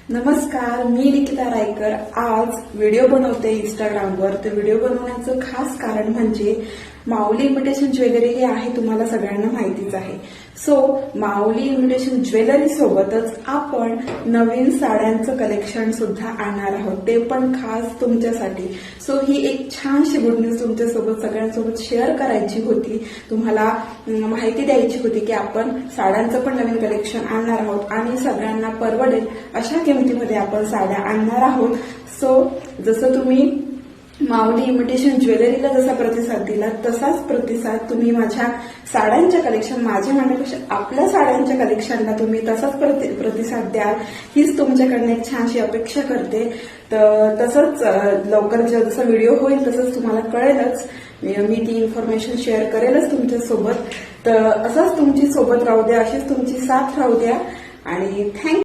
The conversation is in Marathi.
नमस्कार, मी निकिता रायकर आज व्हिडिओ बनवते इंस्टाग्रामवर। तर व्हिडिओ बनवण्याचं खास कारण म्हणजे माऊली इमिटेशन ज्वेलरी हे आहे तुम्हाला सगळ्यांना माहितीच आहे। सो माऊली इमिटेशन ज्वेलरी सोबतच आपण नवीन साड्यांचं कलेक्शन सुद्धा आणणार आहोत, ते पण खास तुमच्यासाठी। सो ही एक छानशी गुड न्यूज तुमच्यासोबत सगळ्यांसोबत शेअर करायची होती, तुम्हाला माहिती द्यायची होती की आपण साड्यांचं पण नवीन कलेक्शन आणणार आहोत आणि सगळ्यांना परवडेल अशा किमतीमध्ये आपण साड्या आणणार आहोत। सो जसं तुम्ही माऊली इमिटेशन ज्वेलरीला जसा प्रतिसाद दिला तसाच प्रतिसाद तुम्ही माझ्या साड्यांच्या कलेक्शन, माझ्या म्हणण्यापेक्षा आपल्या साड्यांच्या कलेक्शनला तुम्ही तसाच प्रतिसाद द्याल हीच तुमच्याकडनं एक छानशी अपेक्षा करते। तर तसंच लवकर जसा व्हिडिओ होईल तसंच तुम्हाला कळेलच, मी ती इन्फॉर्मेशन शेअर करेलच तुमच्यासोबत। तर असंच तुमची सोबत राहू द्या, अशीच तुमची साथ राहू द्या आणि थँक्यू।